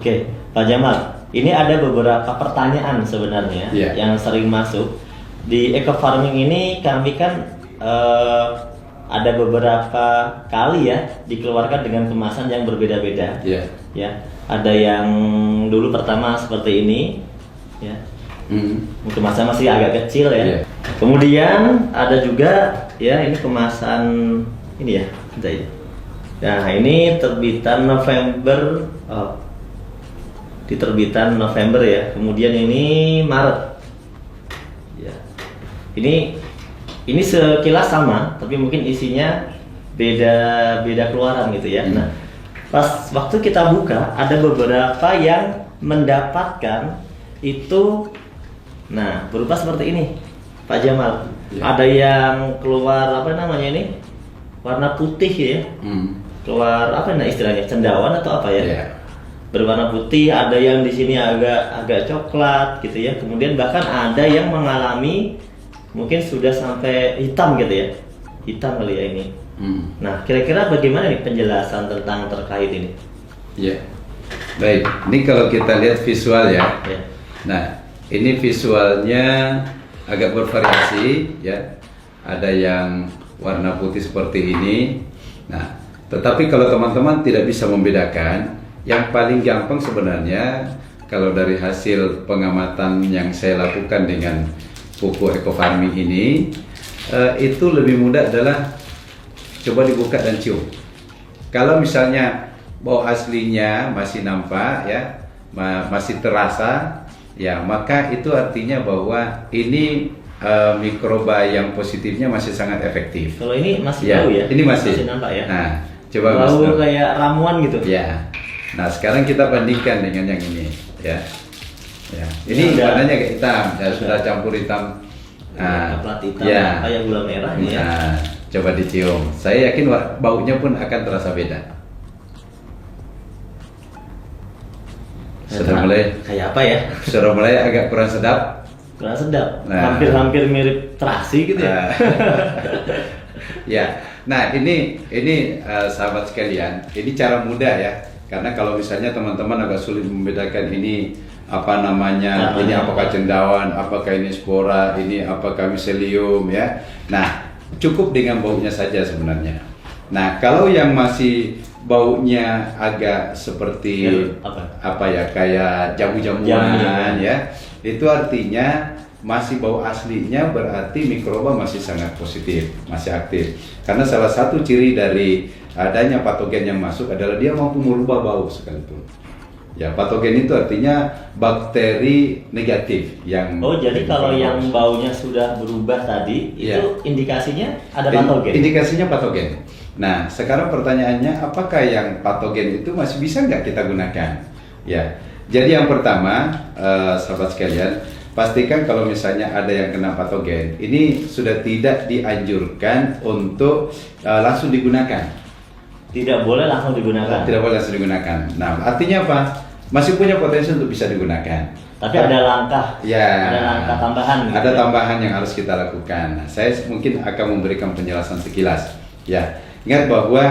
Oke, Pak Jamal, ini ada beberapa pertanyaan sebenarnya yang sering masuk. Di eco farming ini kami kan ada beberapa kali ya dikeluarkan dengan kemasan yang berbeda-beda. Ya, ada yang dulu pertama seperti ini, ya. Kemasan masih agak kecil ya. Kemudian ada juga ya ini kemasan ini ya, bentar ya. Nah ini terbitan November, di terbitan November ya. Kemudian ini Maret. Ya. Ini sekilas sama, tapi mungkin isinya beda keluaran gitu ya. Nah, pas waktu kita buka ada beberapa yang mendapatkan itu, nah berupa seperti ini, Pak Jamal. Ada yang keluar apa namanya ini, warna putih ya. Keluar apa nah istilahnya, cendawan atau apa ya? Berwarna putih. Ada yang di sini agak coklat gitu ya. Kemudian bahkan ada yang mengalami mungkin sudah sampai hitam gitu ya, hitam kali ya ini. Nah, kira-kira bagaimana nih penjelasan tentang terkait ini? Baik, ini kalau kita lihat visual ya. Nah, ini visualnya agak bervariasi ya. Ada yang warna putih seperti ini. Nah, tetapi kalau teman-teman tidak bisa membedakan, yang paling gampang sebenarnya kalau dari hasil pengamatan yang saya lakukan dengan pupuk eco farming ini, itu lebih mudah adalah coba dibuka dan cium. Kalau misalnya bau aslinya masih nampak ya, masih terasa ya, maka itu artinya bahwa ini mikroba yang positifnya masih sangat efektif. Kalau ini masih bau ya? Ini masih nampak ya? Nah, coba bau kayak ramuan gitu. Ya. Nah, sekarang kita bandingkan dengan yang ini ya. Ini warnanya kayak hitam, ya sudah campur hitam. Plat hitam, kayak gula merah ini ya. Nah, coba dicium. Saya yakin baunya pun akan terasa beda. Sudah mulai kayak apa ya? Sudah mulai agak kurang sedap. Kurang sedap. Hampir mirip terasi gitu ya. Nah ini sahabat sekalian, ini cara mudah ya. Karena kalau misalnya teman-teman agak sulit membedakan ini apa namanya, ini apakah cendawan, apakah ini spora, ini apakah miselium ya. Nah, cukup dengan baunya saja sebenarnya. Nah, kalau yang masih baunya agak seperti kayak jamu-jamuan ya, itu artinya masih bau aslinya, berarti mikroba masih sangat positif, masih aktif. Karena salah satu ciri dari adanya patogen yang masuk adalah dia mampu merubah bau sekalipun. Ya, patogen itu artinya bakteri negatif yang. Oh, jadi kalau yang baunya sudah berubah tadi, itu indikasinya ada patogen? Indikasinya patogen. Nah, sekarang pertanyaannya, apakah yang patogen itu masih bisa nggak kita gunakan? Ya, jadi yang pertama, sahabat sekalian, pastikan kalau misalnya ada yang kena patogen, ini sudah tidak dianjurkan untuk langsung digunakan. Tidak boleh langsung digunakan? Tidak boleh langsung digunakan. Nah, artinya apa? Masih punya potensi untuk bisa digunakan. Tapi ada langkah, ada langkah tambahan. Gitu ada tambahan yang harus kita lakukan. Nah, saya mungkin akan memberikan penjelasan sekilas. Ya, ingat bahwa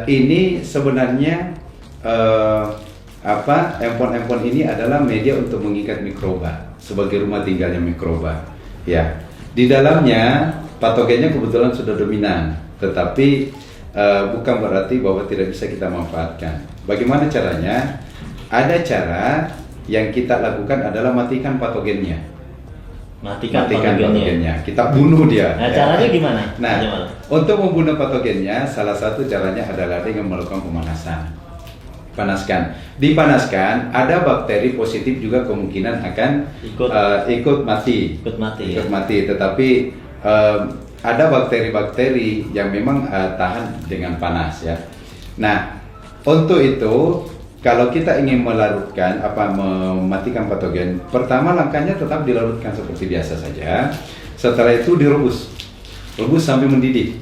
ini sebenarnya empon-empon ini adalah media untuk mengikat mikroba sebagai rumah tinggalnya mikroba. Ya, di dalamnya patogennya kebetulan sudah dominan, tetapi bukan berarti bahwa tidak bisa kita manfaatkan. Bagaimana caranya? Ada cara yang kita lakukan adalah matikan patogennya. Matikan patogennya. Kita bunuh dia. Nah, caranya gimana? Nah, untuk membunuh patogennya, salah satu caranya adalah dengan melakukan pemanasan. Dipanaskan, ada bakteri positif juga kemungkinan akan ikut mati. Tetapi ada bakteri-bakteri yang memang tahan dengan panas ya. Nah, untuk itu kalau kita ingin mematikan patogen, pertama langkahnya tetap dilarutkan seperti biasa saja. Setelah itu rebus sampai mendidih.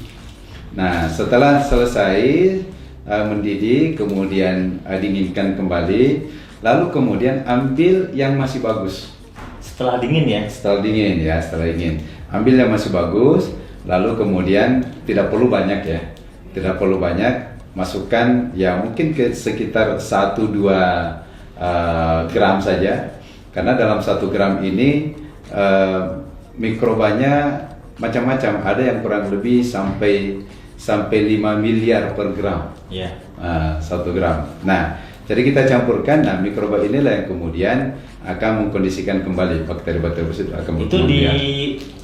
Nah, setelah selesai mendidih, kemudian dinginkan kembali, lalu kemudian ambil yang masih bagus. Setelah dingin ya? Setelah dingin, ambil yang masih bagus, lalu kemudian tidak perlu banyak ya, masukkan ya mungkin ke sekitar 1-2 gram saja, karena dalam 1 gram ini mikrobanya macam-macam, ada yang kurang lebih sampai 5 miliar per gram. Ya. 1 gram. Nah, jadi kita campurkan, nah mikroba inilah yang kemudian akan mengkondisikan kembali bakteri-bakteri tersebut akan Itu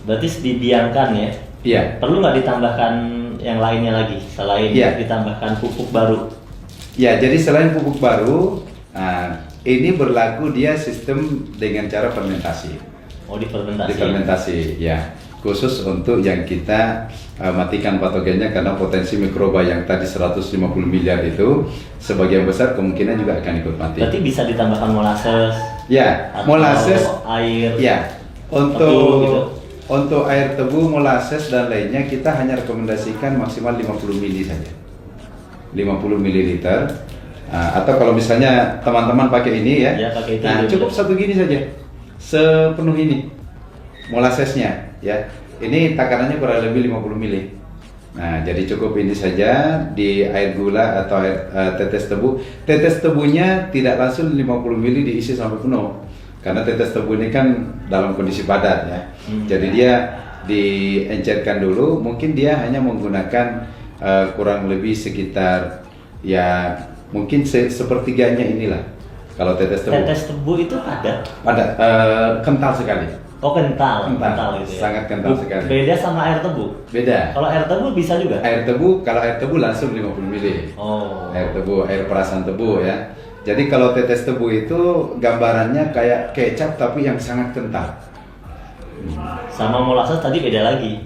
berarti dibiarkan ya? Iya. Perlu nggak ditambahkan yang lainnya lagi selain ditambahkan pupuk baru? Ya, jadi selain pupuk baru, ini berlaku dia sistem dengan cara fermentasi. Oh, difermentasi. Difermentasi, ya. Khusus untuk yang kita matikan patogennya, karena potensi mikroba yang tadi 150 miliar itu sebagian besar kemungkinan juga akan ikut mati. Berarti bisa ditambahkan molasses. Ya, atau molasses, air. ya. Untuk air tebu, molasses dan lainnya kita hanya rekomendasikan maksimal 50 mili saja. 50 mililiter. Atau kalau misalnya teman-teman pakai ini ya, pakai itu nah cukup satu gini saja, sepenuh ini molassesnya ya. Ini takarannya kurang lebih 50 mili. Nah, jadi cukup ini saja di air gula atau air tetes tebu. Tetes tebunya tidak langsung 50 mili diisi sampai penuh, karena tetes tebu ini kan dalam kondisi padat ya. Jadi dia diencerkan dulu, mungkin dia hanya menggunakan kurang lebih sekitar ya mungkin sepertiganya inilah. Kalau tetes tebu. Tetes tebu itu padat? Padat, kental sekali. Oh, kental gitu ya. Sangat kental sekali. Beda sama air tebu? Beda. Kalau air tebu bisa juga? Kalau air tebu langsung 50 mili. Oh. Air tebu, air perasan tebu ya. Jadi kalau tetes tebu itu gambarannya kayak kecap tapi yang sangat kental. Sama molasses tadi beda lagi?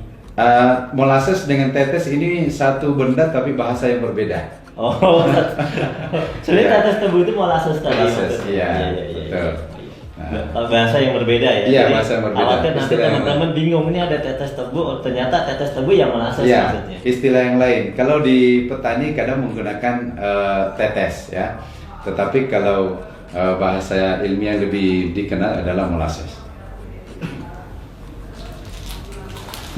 Molasses dengan tetes ini satu benda tapi bahasa yang berbeda. Oh, sebenarnya tetes tebu itu molasses tadi. Molasses, iya, betul. Bahasa yang berbeda ya. Iya, jadi, bahasa yang berbeda. Khawatir nanti teman-teman bingung, ini ada tetes tebu, ternyata tetes tebu yang molasses maksudnya. Istilah yang lain. Kalau di petani kadang menggunakan tetes ya. Tetapi kalau bahasa ilmiah lebih dikenal adalah molasses.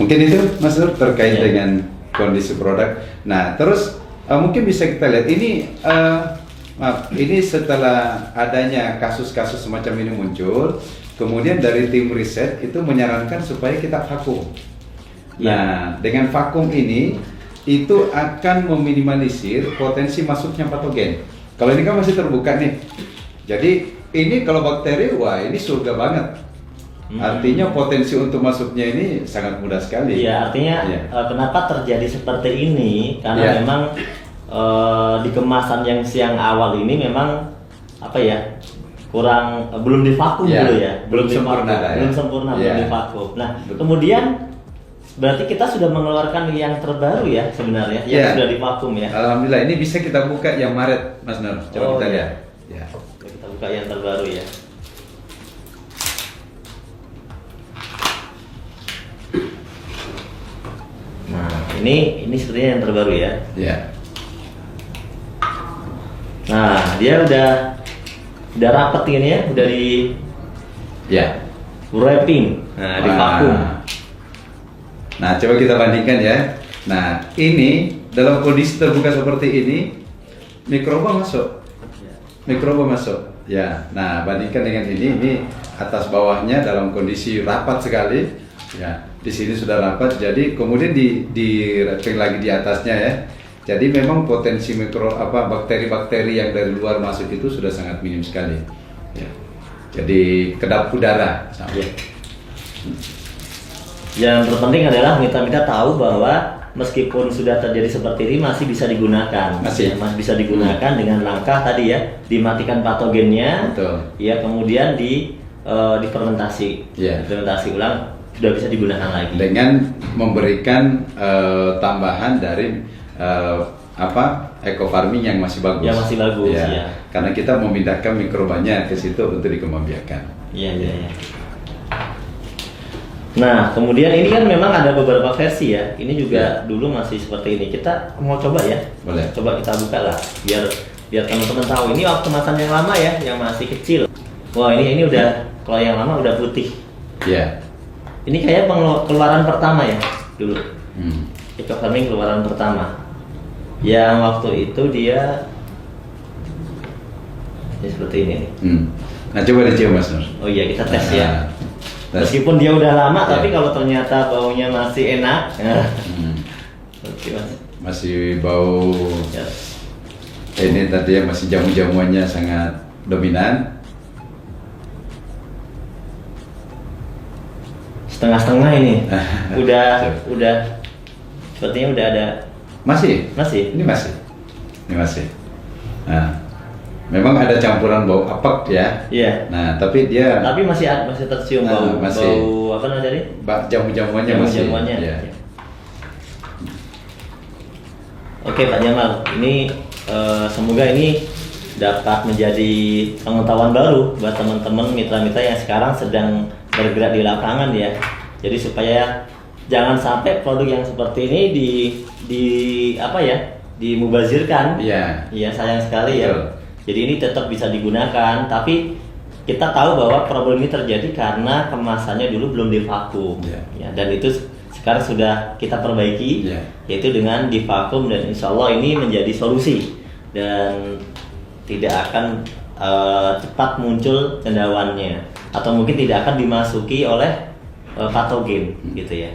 Mungkin itu Mas Nur terkait dengan kondisi produk. Nah, terus mungkin bisa kita lihat ini ini setelah adanya kasus-kasus semacam ini muncul, kemudian dari tim riset itu menyarankan supaya kita vakum. Nah, dengan vakum ini itu akan meminimalisir potensi masuknya patogen. Kalau ini kan masih terbuka nih. Jadi ini kalau bakteri, wah ini surga banget. Artinya potensi untuk masuknya ini sangat mudah sekali. Iya, artinya kenapa terjadi seperti ini? Karena memang di kemasan yang siang awal ini memang apa ya, belum divakum dulu ya, belum sempurna belum divakum. Nah, kemudian berarti kita sudah mengeluarkan yang terbaru ya sebenarnya, yang sudah divakum ya. Alhamdulillah, ini bisa kita buka yang Maret, Mas Nur. Coba kita lihat. Ya. Kita buka yang terbaru ya. Nah, ini sepertinya yang terbaru ya. Ya. Nah, dia udah rapat ini ya, udah di wrapping, di vakum. Nah, coba kita bandingkan ya. Nah, ini dalam kondisi terbuka seperti ini, mikroba masuk. Ya. Nah, bandingkan dengan ini atas bawahnya dalam kondisi rapat sekali. Ya, di sini sudah rapat. Jadi kemudian di wrapping lagi di atasnya ya. Jadi memang potensi bakteri-bakteri yang dari luar masuk itu sudah sangat minim sekali. Ya. Jadi kedap udara. Ya. Yang terpenting adalah kita tahu bahwa meskipun sudah terjadi seperti ini masih bisa digunakan. Masih bisa digunakan dengan langkah tadi ya, dimatikan patogennya. Betul. Ya, kemudian difermentasi. Difermentasi ulang, sudah bisa digunakan lagi. Dengan memberikan tambahan dari eco farming yang masih bagus. Yang masih bagus ya. Karena kita memindahkan mikrobanya ke situ untuk dikembangbiakan. Iya. Nah, kemudian ini kan memang ada beberapa versi ya. Ini juga dulu masih seperti ini. Kita mau coba ya. Boleh. Coba kita buka lah, biar teman-teman tahu. Ini waktu kemasan yang lama ya, yang masih kecil. Wah, ini udah, kalau yang lama udah putih. Iya. Ini kayak keluaran pertama ya dulu. Eco farming keluaran pertama. Yang waktu itu dia Ini seperti ini nih. Nah coba dicium Mas Nur. Oh iya, kita tes ya. Tes. Meskipun dia udah lama, Ya. tapi kalau ternyata baunya masih enak, oke Mas. Masih bau. Ya. Ini tadi ya masih jamu-jamuannya sangat dominan. Setengah-setengah ini. udah sepertinya udah ada. Masih? Masih. Ini masih. Nah, memang ada campuran bau apek ya. Iya. Nah, tapi dia Tapi masih tercium bau masih. bau apa namanya tadi? Jamu-jamuannya masih. Jamu-jamuannya. Ya. Oke Pak Jamal, ini semoga ini dapat menjadi pengetahuan baru buat teman-teman mitra-mitra yang sekarang sedang bergerak di lapangan ya. Jadi supaya jangan sampai produk yang seperti ini dimubazirkan. Iya. Iya, sayang sekali ya. Betul. Jadi ini tetap bisa digunakan, tapi kita tahu bahwa problem ini terjadi karena kemasannya dulu belum divakum. Iya. Ya, dan itu sekarang sudah kita perbaiki, Iya. yaitu dengan divakum, dan insya Allah ini menjadi solusi dan tidak akan cepat muncul cendawannya atau mungkin tidak akan dimasuki oleh patogen gitu ya.